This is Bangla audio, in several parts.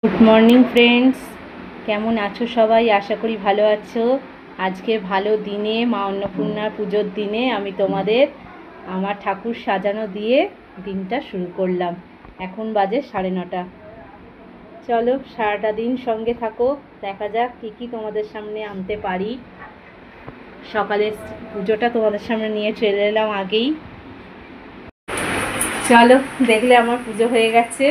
গুড মর্নিং ফ্রেন্ডস, কেমন আছো সবাই? আশা করি ভালো আছো। আজকে ভালো দিনে, মা অন্নপূর্ণার পুজোর দিনে আমি তোমাদের আমার ঠাকুর সাজানো দিয়ে দিনটা শুরু করলাম। এখন বাজে 9:30। চলো সারাটা দিন সঙ্গে থাকো, দেখা যাক কী কী তোমাদের সামনে আনতে পারি। সকালে পুজোটা তোমাদের সামনে নিয়ে চলে এলাম আগেই। চলো, দেখলে আমার পুজো হয়ে গেছে,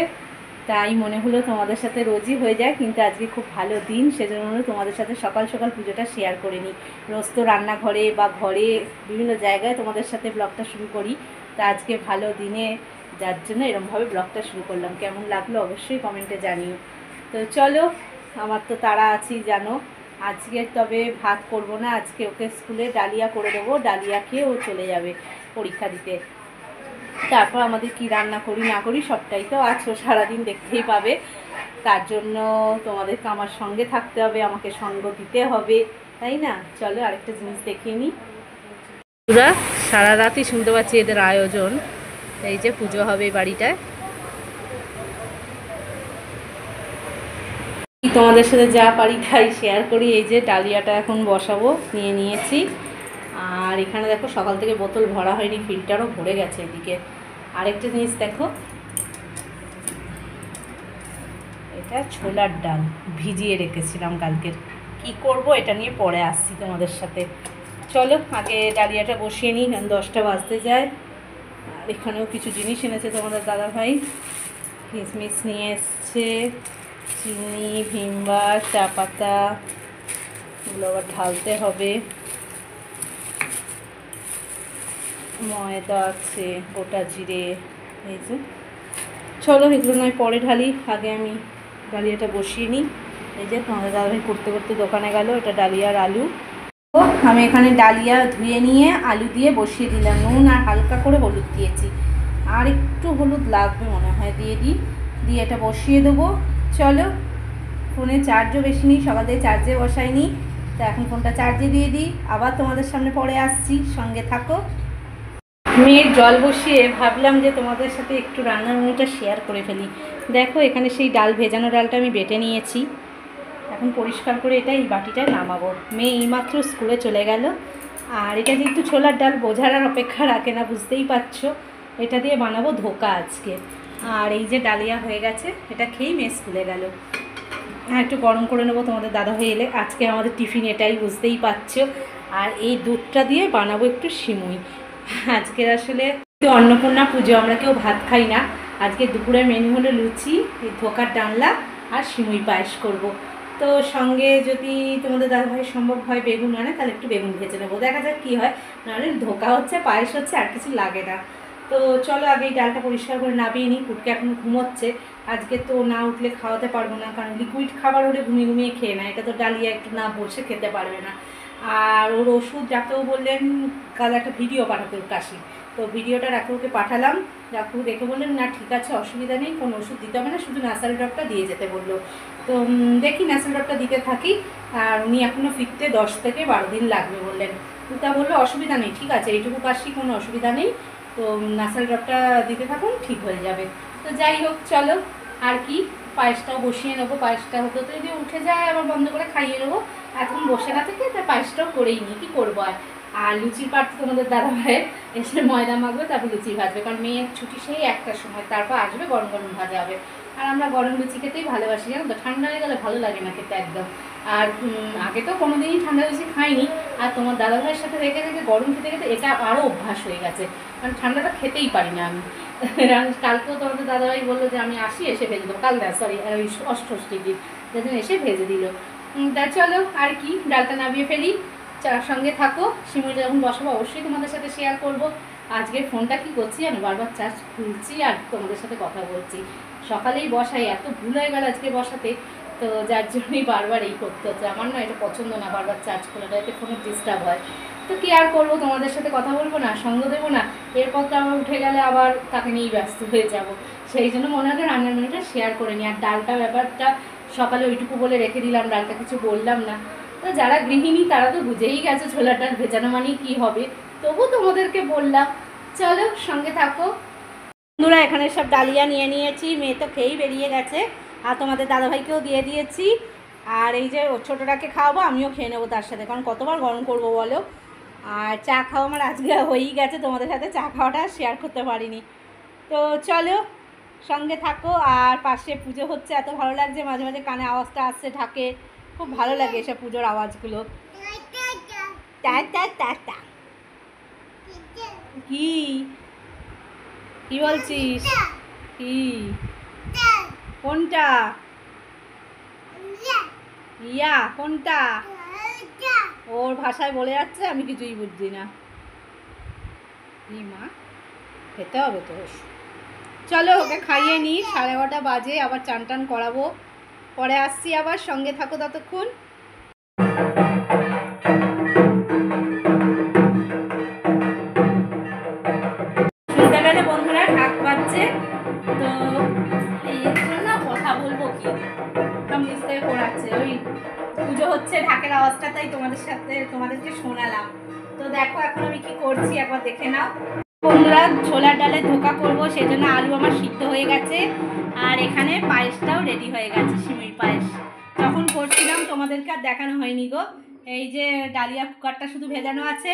তাই মনে হলো তোমাদের সাথে রোজই হয়ে যায়, কিন্তু আজকে খুব ভালো দিন, সেজন্য তোমাদের সাথে সকাল সকাল পুজোটা শেয়ার করে নিই। রোজ তো রান্নাঘরে বা ঘরে বিভিন্ন জায়গায় তোমাদের সাথে ব্লগটা শুরু করি, তা আজকে ভালো দিনে যার জন্য এরমভাবে ব্লগটা শুরু করলাম। কেমন লাগলো অবশ্যই কমেন্টে জানিও। তো চলো, আমার তো তাড়া আছেই জানো। আজকে তবে ভাত করব না, আজকে ওকে স্কুলে ডালিয়া করে দেবো, ডালিয়া খেয়ে ও চলে যাবে পরীক্ষা দিতে। তারপর আমাদের কি রান্না করি না করি সবটাই তো আছো, সারাদিন দেখতেই পাবে। তার জন্য তোমাদেরকে আমার সঙ্গে থাকতে হবে, আমাকে সঙ্গ দিতে হবে, তাই না? চলো আরেকটা জিনিস দেখিয়ে নিই। পুরা সারা রাতই শুনতে পাচ্ছি এদের আয়োজন। এই যে পুজো হবে এই বাড়িটায়। তোমাদের সাথে যা পারি তাই শেয়ার করি। এই যে ডালিয়াটা এখন বসাবো, নিয়ে নিয়েছি। আর এখানে দেখো সকাল থেকে বোতল ভরা হয়নি, ফিল্টারও ভরে গেছে এদিকে। আরেকটা জিনিস দেখো, এটা ছোলার ডাল ভিজিয়ে রেখেছিলাম কালকের। কি করব এটা নিয়ে পরে আসছি তোমাদের সাথে। চলো আগে ডালিয়াটা বসিয়ে নিই, 10টা বাজতে যায়। আর এখানেও কিছু জিনিস এনেছে তোমাদের দাদাভাই, কিশমিশ নিয়ে এসছে, চিনি, ভিমবার, চা পাতা, এগুলো আবার ঢালতে হবে। ময়দা আছে, গোটা জিরে, এই যে। চলো এগুলো নয় পরে ঢালি, আগে আমি ডালিয়াটা বসিয়ে নিই। এই যে তোমাদের দাদাভাই করতে করতে দোকানে গেল। এটা ডালিয়া আর আলু। তো আমি এখানে ডালিয়া ধুয়ে নিয়ে আলু দিয়ে বসিয়ে দিলাম, নুন আর হালকা করে হলুদ দিয়েছি, আর একটু হলুদ লাগবে মনে হয়, দিয়ে দিই। দিয়ে এটা বসিয়ে দেবো। চলো, ফোনে চার্জও বেশি নেই, সকাল থেকে চার্জে বসাইনি, তো এখন ফোনটা চার্জে দিয়ে দিই। আবার তোমাদের সামনে পরে আসছি, সঙ্গে থাকো। মেয়ের জল বসিয়ে ভাবলাম যে তোমাদের সাথে একটু রান্নার মেনুটা শেয়ার করে ফেলি। দেখো এখানে সেই ডাল, ভেজানো ডালটা আমি বেটে নিয়েছি। এখন পরিষ্কার করে এটা এই বাটিটায় নামাবো। মেয়ে এইমাত্র স্কুলে চলে গেল। আর এটা যেহেতু ছোলার ডাল, বোঝার আর অপেক্ষা রাখে না, বুঝতেই পারছো। এটা দিয়ে বানাবো ধোকা আজকে। আর এই যে ডালিয়া হয়ে গেছে, এটা খেয়েই মেয়ে স্কুলে গেল। হ্যাঁ, একটু গরম করে নেবো তোমাদের দাদা হয়ে এলে। আজকে আমাদের টিফিন এটাই, বুঝতেই পারছো। আর এই দুধটা দিয়ে বানাবো একটু সিমুই। আজকের আসলে অন্নপূর্ণা পুজো, আমরা কেউ ভাত খাই না। আজকে দুপুরের মেনু হলো লুচি, ধোকার ডালনা আর সিমুই পায়েস করব। তো সঙ্গে যদি তোমাদের দাদাভাই সম্ভব হয় বেগুন আনে, তাহলে একটু বেগুন ভেজে নেবো, দেখা যাক কী হয়। নাহলে ধোকা হচ্ছে, পায়েস হচ্ছে, আর কিছু লাগে না। তো চলো আগে এই ডালটা পরিষ্কার করে নামিয়ে নিই। কুটকে এখনও ঘুমোচ্ছে। আজকে তো না উঠলে খাওয়াতে পারবো না, কারণ লিকুইড খাবার হলে ঘুমিয়ে ঘুমিয়ে খেয়ে না, এটা তো ডালিয়া একটু না বসে খেতে পারবে না। আর ওর ওষুধ ডাক্তারবাবু বললেন কাল একটা ভিডিও পাঠাতে, ওর কাশি। তো ভিডিওটা ডাক্তারবাবুকে পাঠালাম। ডাক্তারবাবু দেখে বললেন না ঠিক আছে, অসুবিধা নেই, কোনো ওষুধ দিতে হবে না, শুধু ন্যাসাল ড্রপটা দিয়ে যেতে বললো। তো দেখি ন্যাসাল ড্রপটা দিতে থাকি। আর উনি এখনও ফিরতে 10 থেকে 12 দিন লাগবে বললেন। তা বললো অসুবিধা নেই, ঠিক আছে, এইটুকু কাশি, কোনো অসুবিধা নেই, তো ন্যাসাল ড্রপটা দিতে থাকুন, ঠিক হয়ে যাবে। তো যাই হোক, চলো আর কি, পায়েসটাও বসিয়ে নেবো। পায়েসটা হতে হতে যদি উঠে যায় আবার বন্ধ করে খাইয়ে নেবো। এখন বসে না থেকে তাই পায়েসটাও করেই নিই, কী করবো আর। আর লুচির পাট তোমাদের দাদা ভাইয়ের এসে ময়দা মাখবে, তারপর লুচি ভাজবে, কারণ মেয়ের ছুটি সেই 1টার সময়, তারপর আসবে, গরম গরম ভাজা হবে। আর আমরা গরম লুচি খেতেই ভালোবাসি, জানো তো, ঠান্ডা হয়ে গেলে ভালো লাগে না খেতে একদম। আর আগে তো কোনো দিনই ঠান্ডা লুচি খাইনি, আর তোমার দাদা ভাইয়ের সাথে রেখে রেখে গরম খেতে খেতে এটা আরও অভ্যাস হয়ে গেছে, কারণ ঠান্ডাটা খেতেই পারি না আমি। কালকেও তোমাদের দাদাভাই বললো যে আমি আসি, এসে ভেজে দেবো, কাল সরি ওই অষ্টষষ্ঠীর দিন, যেদিন এসে ভেজে দিল। তা চলো আর কি, ডালটা নামিয়ে ফেলি, চার সঙ্গে থাকো। সিমুইটা যখন বসাবো অবশ্যই তোমাদের সাথে শেয়ার করব। আজকে ফোনটা কি করছি আমি, বারবার চার্জ খুলছি আর তোমাদের সাথে কথা বলছি। সকালেই বসাই, এত ভুল হয়ে গেল আজকে বসাতে, তো যার জন্যই বারবার এই করতে হচ্ছে। আমার না এটা পছন্দ না, বারবার চার্জ খোলাটা, এতে ফোনের ডিস্টার্ব হয়। তো কি আর করবো, তোমাদের সাথে কথা বলবো না, সঙ্গ দেবো না, এরপর তো আমার উঠে গেলে আবার তাকে নিয়েই ব্যস্ত হয়ে যাব। সেই জন্য মনে হয় রান্নার মেনুটা শেয়ার করে নিই। আর ডালটা ব্যাপারটা সকালে ওইটুকু বলে রেখে দিলাম, ডালটা কিছু বললাম না। তো যারা গৃহিণী তারা তো বুঝেই গেছে ছোলার ডাল ভেজানো মানেই কী হবে, তবু তোমাদেরকে বললাম। চলো সঙ্গে থাকো বন্ধুরা। এখানে সব ডালিয়া নিয়ে নিয়েছি, মেয়ে তো খেয়েই বেরিয়ে গেছে। আর তোমাদের দাদাভাইকেও দিয়ে দিয়েছি। আর এই যে ছোটোটাকে খাওয়াবো, আমিও খেয়ে নেবো তার সাথে, কারণ কতবার গরম করবো বলো। আর চা খাওয়া আমার আজকে হয়েই গেছে, তোমাদের সাথে চা খাওয়াটা শেয়ার করতে পারিনি। তো চলো সঙ্গে থাকো। আর পাশে পুজো হচ্ছে, এত ভালো লাগছে, মাঝে মাঝে কানে আওয়াজটা আসছে ঢাকে, খুব ভালো লাগে এসব পুজোর আওয়াজগুলো। কি কি বলছিস? কি কোনটা? ইয়া কোনটা? ওর ভাষায় বলে যাচ্ছে, আমি কিছুই বুঝছি না। কি মা, খেতে হবে তো। চলো ওকে খাইয়ে নিই, 11:30 বাজে, আবার চান টান করাবো, পরে আসছি আবার, সঙ্গে থাকো ততক্ষণ। শুনতে পেলে বন্ধুরা, ঢাক বাজছে, তো এই না কথা বলবো কি, সব নিচ থেকে পড়াচ্ছে, ওই পুজো হচ্ছে, ঢাকের আওয়াজটা, তাই তোমাদেরকে শোনালাম। তো দেখো এখন আমি কি করছি, একবার দেখে নাও বন্ধুরা। ছোলার ডালে ধোকা করবো, সেই জন্য আলু আমার সিদ্ধ হয়ে গেছে, আর এখানে পায়েসটাও রেডি হয়ে গেছে, সিমুই পায়েস। যখন করছিলাম তোমাদেরকে আর দেখানো হয়নি গো। এই যে ডালিয়া কুকারটা শুধু ভেজানো আছে,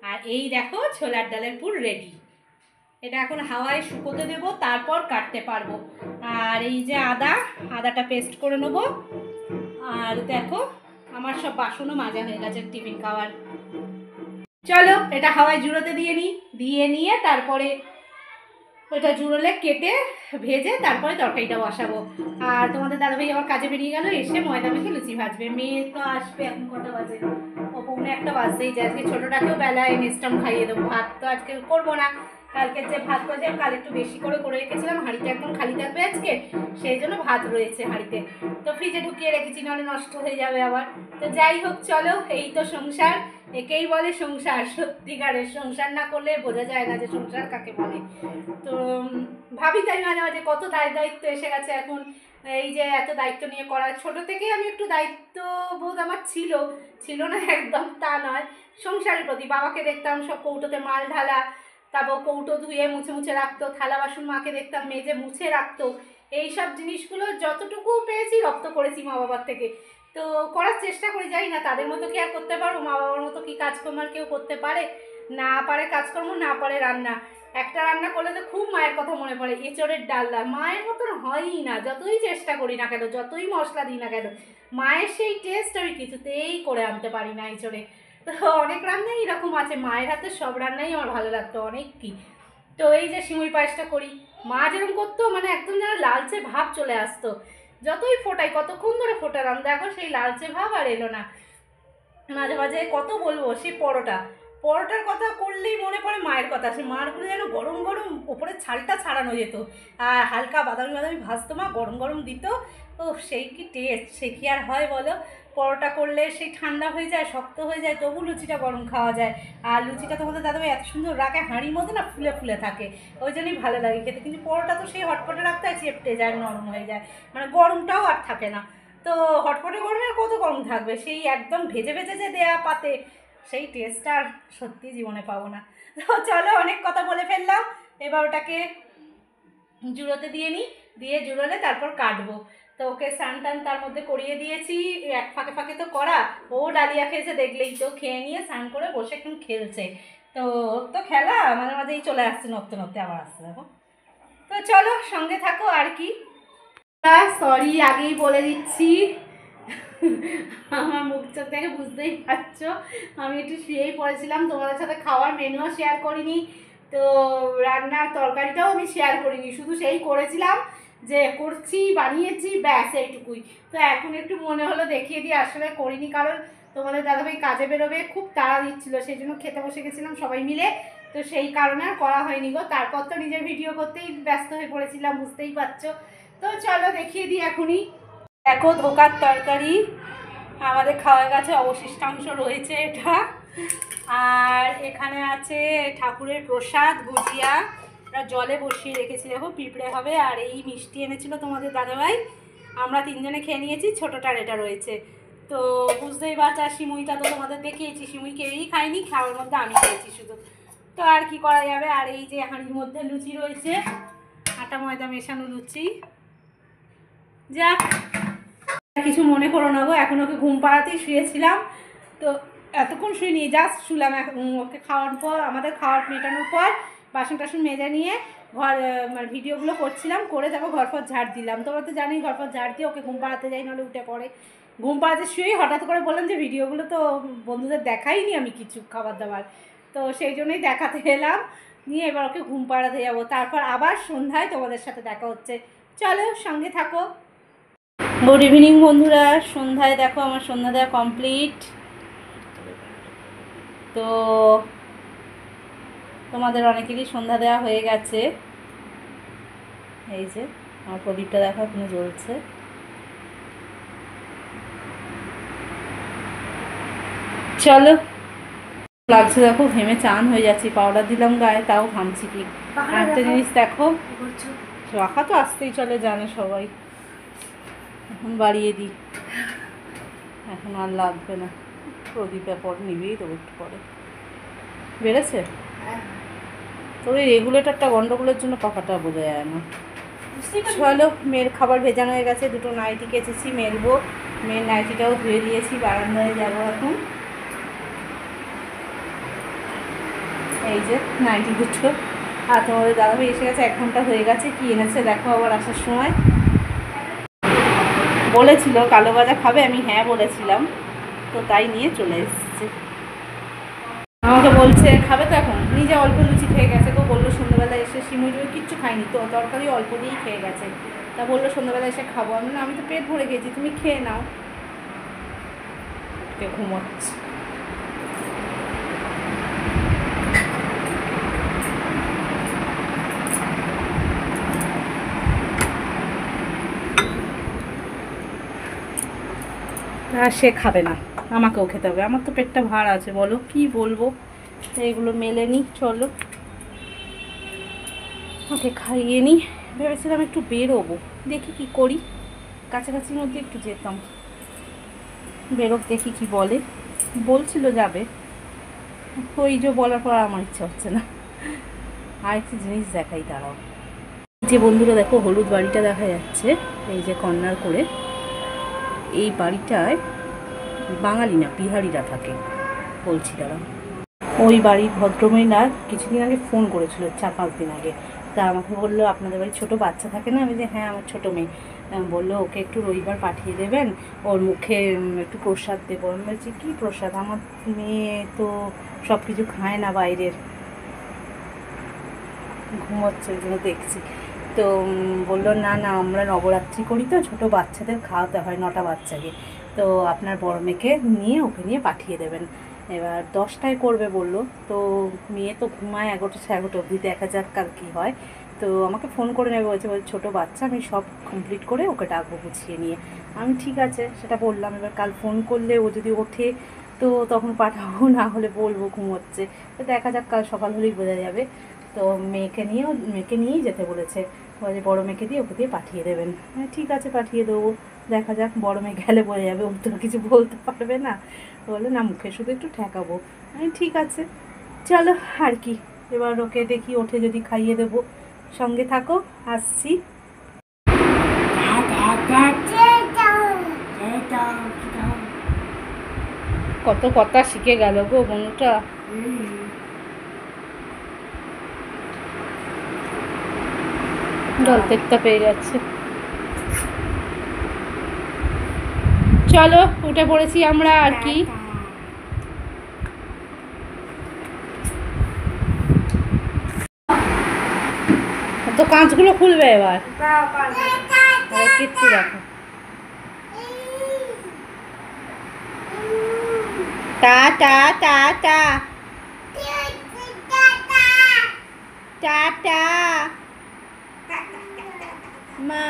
আর এই দেখো ছোলার ডালের পুর রেডি। এটা এখন হাওয়ায় শুকোতে দেবো, তারপর কাটতে পারবো। আর এই যে আদাটা পেস্ট করে নেবো। আর দেখো আমার সব বাসনও মাজা হয়ে গেছে টিফিন খাওয়ার। চলো এটা হাওয়ায় জুড়োতে দিয়ে নিয়ে তারপরে ওটা জুড়োলে কেটে ভেজে তারপরে তরকারিটা বসাবো। আর তোমাদের দাদাভাই আবার কাজে বেরিয়ে গেল, এসে ময়দা মেখে লুচি ভাজবে। মেয়ে তো আসবে, এখন কটা বাজে, ও 1:45 বাজতেই যায়। আজকে ছোটোটাকেও বেলায় মিষ্টাম খাইয়ে দেবো। ভাত তো আজকে করবো না, কালকে যে ভাত করে কাল একটু বেশি করে রেখেছিলাম, হাঁড়িটা একদম খালি থাকবে আজকে, সেই জন্য ভাত রয়েছে হাঁড়িতে, তো ফ্রিজে ঢুকিয়ে রেখেছি, নাহলে নষ্ট হয়ে যাবে আবার। তো যাই হোক চলো, এই তো সংসার, একেই বলে সংসার। সত্যিকারের সংসার না করলে বোঝা যায় না যে সংসার কাকে বলে। তো ভাবি তাই মাঝে মাঝে কত দায়িত্ব এসে গেছে এখন, এই যে এত দায়িত্ব নিয়ে করা। ছোট থেকে আমি একটু দায়িত্ববোধ আমার ছিল না একদম তা নয়। সংসারের প্রতি বাবাকে দেখতাম সব কৌটোতে মাল ঢালা, তারপর কৌটো ধুয়ে মুছে রাখতো, থালা বাসন মাকে দেখতাম মেজে মুছে রাখতো। এইসব জিনিসগুলো যতটুকু পেয়েছি রপ্ত করেছি মা বাবার থেকে, তো করার চেষ্টা করি। যাই না তাদের মতো কি আর করতে পারবো, মা বাবার মতো কি কাজকর্ম আর কেউ করতে পারে? না পারে কাজকর্ম, না পারে রান্না। একটা রান্না করলে তো খুব মায়ের কথা মনে পড়ে, এঁচড়ের ডালনা, মায়ের মতন হয়ই না, যতই চেষ্টা করি না কেন, যতই মশলা দিই না কেন, মায়ের সেই টেস্ট আমি কিছুতেই করে আনতে পারি না এঁচড়ে। তো অনেক রান্নাই এরকম আছে, মায়ের হাতে সব রান্নাই আমার ভালো লাগতো অনেক কি। তো এই যে সিমুই পায়েসটা করি, মা যেরকম করতো, মানে একদম যেন লালচে ভাব চলে আসতো, যতই ফোটাই, কতক্ষণ ধরে ফোটালাম, দেখো সেই লালচে ভাব আর এলো না। মাঝে মাঝে কত বলবো, সেই পরোটার কথা করলেই মনে পড়ে মায়ের কথা। সে মারগুলো যেন গরম গরম ওপরে ছালটা ছাড়ানো যেত, আর হালকা বাদামি ভাজতো মা, গরম গরম দিত। ও সেই কি টেস্ট, সে কি আর হয় বলো। পরোটা করলে সেই ঠান্ডা হয়ে যায়, শক্ত হয়ে যায়, তবু লুচিটা গরম খাওয়া যায়। আর লুচিটা তোমাদের দাদাভাই এত সুন্দর রাখে, হাঁড়ির মধ্যে না ফুলে ফুলে থাকে, ওই জন্যই ভালো লাগে খেতে। কিন্তু পরোটা তো সেই হটপটে রাখতে হয়, চেপটে যায়, নরম হয়ে যায়, মানে গরমটাও আর থাকে না। তো হটপটে গরমে আর কত গরম থাকবে, সেই একদম ভেজে ভেজে যে দেয়া পাতে, সেই টেস্টটা আর সত্যি জীবনে পাবো না। তো চলো অনেক কথা বলে ফেললাম, এবার ওটাকে জুড়োতে দিয়ে জুড়োলে তারপর কাটবো। তো ওকে স্নান টান তার মধ্যে করিয়ে দিয়েছি, এক ফাঁকে তো করা। ও ডালিয়া খেয়েছে দেখলেই তো, খেয়ে নিয়ে স্নান করে বসে এখন খেলছে। তো ওর তো খেলা মাঝে মাঝেই চলে আসছে, নড়তে আবার আসছে দেখো। তো চলো সঙ্গে থাকো। আর কি, সরি আগেই বলে দিচ্ছি, আমার মুখ চোখ থেকে বুঝতেই পারছো, আমি একটু শুয়েই পড়েছিলাম, তোমাদের সাথে খাওয়ার মেনুও শেয়ার করিনি, তো রান্নার তরকারিটাও আমি শেয়ার করিনি, শুধু সেই করেছিলাম যে করছি, বানিয়েছি, ব্যাস এইটুকুই। তো এখন একটু মনে হলো দেখিয়ে দিয়ে, আসলে করিনি, কারণ তোমাদের দাদাভাই কাজে বেরোবে, খুব তাড়া দিচ্ছিলো, সেই জন্য খেতে বসে গেছিলাম সবাই মিলে, তো সেই কারণে আর করা হয়নি গো। তারপর তো নিজের ভিডিও করতেই ব্যস্ত হয়ে পড়েছিলাম, বুঝতেই পারছো। তো চলো দেখিয়ে দিই এখনই। দেখো ধোকার তরকারি আমাদের খাওয়া গেছে, অবশিষ্টাংশ রয়েছে এটা। আর এখানে আছে ঠাকুরের প্রসাদ, গুজিয়া, জলে বসিয়ে রেখেছি, দেখো পিঁপড়ে হবে। আর এই মিষ্টি এনেছিল তোমাদের দাদাভাই, আমরা 3 জনে খেয়ে নিয়েছি, ছোটোটার এটা রয়েছে। তো বুঝতেই পারছো, আর সিমুইটা তো তোমাদের দেখিয়েছি, সিমুই কেউই খাইনি, খাওয়ার মধ্যে আমি খেয়েছি শুধু। তো আর কি করা যাবে। আর এই যে হাঁড়ির মধ্যে লুচি রয়েছে, আটা ময়দা মেশানো লুচি, যাক, কিছু মনে করো না গো, এখন ওকে ঘুম পাড়াতেই শুয়েছিলাম। তো এতক্ষণ শুয়ে নিয়ে জাস্ট শুলাম। ওকে খাওয়ার পর, আমাদের খাওয়ার মেটানোর পর বাসন টাসন মেজে নিয়ে ঘর মানে ভিডিওগুলো করছিলাম, করে তারপর ঘর ফর ঝাড় দিলাম। তোমরা তো জানি ঘর ফর ঝাড় দিয়ে ওকে ঘুম পাড়াতে যাই, নাহলে উঠে পড়ে। ঘুম পাড়াতে শুয়েই হঠাৎ করে বললাম যে ভিডিওগুলো তো বন্ধুদের দেখাইনি আমি কিছু খাবার দাবার, তো সেই জন্যই দেখাতে এলাম। নিয়ে এবার ওকে ঘুম পাড়াতে যাবো, তারপর আবার সন্ধ্যায় তোমাদের সাথে দেখা হচ্ছে। চলো সঙ্গে থাকো। গুড ইভিনিং বন্ধুরা, সন্ধ্যায় দেখো আমার সন্ধ্যা দেওয়া কমপ্লিট। তো তোমাদের অনেকেরই সন্ধ্যা দেওয়া হয়ে গেছে। এই যে আমার প্রদীপটা দেখো এখনো জ্বলছে। চলো, লাগছে দেখো, ঘেমে চান হয়ে যাচ্ছি, পাউডার দিলাম গায়ে তাও ঘামছি। কি একটা জিনিস দেখো, রাখা তো আসতেই চলে, জানে সবাই। এখন বাড়িয়ে দিই, এখন আর লাগবে না। প্রদীপে পরে নিবেই তো একটু পরে। বেড়েছে তোর এই রেগুলেটরটা গন্ডগোলের জন্য পাখাটা বোঝা যায় না। চলো, মেয়ের খাবার ভেজানো হয়ে গেছে, দুটো নাইটি কেচেছি, মেলবো। মেয়ের নাইটিটাও ধুয়ে দিয়েছি, বারান্দায় যাবো এখন। এই যে নাইটি দুটো। আর তোমাদের দাদাভাই এসে গেছে, 1 ঘন্টা হয়ে গেছে। কি এনেছে দেখো আবার আসার সময়। বলেছিল কালো ভাজা খাবে, আমি হ্যাঁ বলেছিলাম, তো তাই নিয়ে চলে এসেছে। আমাকে বলছে খাবে তো, এখন নিজে অল্প লুচি খেয়ে গেছে। তো বললো সন্ধ্যাবেলা এসে, সিমুই কিচ্ছু খাইনি তো, তরকারি অল্প দিয়েই খেয়ে গেছে। তা বললো সন্ধ্যাবেলা এসে খাবো। আমি তো পেট ভরে গেছি, তুমি খেয়ে নাও। ঘুমোচ্ছে। আর সে খাবে না, আমাকেও খেতে হবে। আমার তো পেটটা ভার আছে, বলো কি বলবো। এইগুলো মেলে নিই, চলো ওকে খাইয়ে নিই। ভেবেছিলাম একটু বেরোবো, দেখি কি করি, কাছাকাছির মধ্যে একটু যেতাম। বেরোক, দেখি কি বলে। বলছিল যাবে, ওই যে বলার পর আমার ইচ্ছা হচ্ছে না। আর একটু জিনিস দেখাই, দাঁড়াও। যে বন্ধুরা দেখো, হলুদ বাড়িটা দেখা যাচ্ছে, এই যে কর্নার করে। এই বাড়িটায় বাঙালি না, বিহারিরা থাকে বলছি, দাঁড়াও। ওই বাড়ির ভদ্রমহিলা কিছুদিন আগে ফোন করেছিল, 4-5 দিন আগে। তা আমাকে বললো আপনাদের বাড়ি ছোটো বাচ্চা থাকে না? আমি যে হ্যাঁ, আমার ছোটো মেয়ে। বললো ওকে একটু রবিবার পাঠিয়ে দেবেন, ওর মুখে একটু প্রসাদ দেবো। আমি বলছি কী প্রসাদ, আমার মেয়ে তো সব কিছু খায় না বাইরের। ঘুমোচ্ছে, ওইগুলো দেখছি। তো বললো না না, আমরা নবরাত্রি করি তো, ছোটো বাচ্চাদের খাওয়াতে হয় 9টা বাচ্চাকে। তো আপনার বড় মেয়েকে নিয়ে ওকে নিয়ে পাঠিয়ে দেবেন। এবার 10টায় করবে বললো। তো মেয়ে তো ঘুমায় 11টা 11:30 অবধি, দেখা যাক কাল কী হয়। তো আমাকে ফোন করে নেবে বলছে, ছোটো বাচ্চা, আমি সব কমপ্লিট করে ওকে ডাকবো গুছিয়ে নিয়ে। আমি ঠিক আছে সেটা বললাম। এবার কাল ফোন করলে ও যদি ওঠে তো তখন পাঠাবো, না হলে বলবো ঘুমোচ্ছে। তো দেখা যাক, কাল সকাল হলেই বোঝা যাবে। তো মেয়েকে নিয়েই যেতে বলেছে। বলে বড়ো মেয়েকে দিয়ে ওকে দিয়ে পাঠিয়ে দেবেন। হ্যাঁ ঠিক আছে, পাঠিয়ে দেবো। দেখা যাক, বড়ো মেয়ে গেলে বোঝা যাবে, ও তো কিছু বলতে পারবে না। বলে না, মুখে শুধু একটু ঠেকাবো। ঠিক আছে, চলো আর কি। এবার ওকে দেখি, ওঠে যদি খাইয়ে দেবো। সঙ্গে থাকো, আসছি। কত কথা শিখে গেল গো বন্ধুটা। জল তেষ্টা পেয়ে যাচ্ছে। চলো, উঠে পড়েছি আমরা আর কি। তো কাঁচগুলো খুলবে এবার, কিচ্ছু দেখো। টা টা টা টা টা টা মা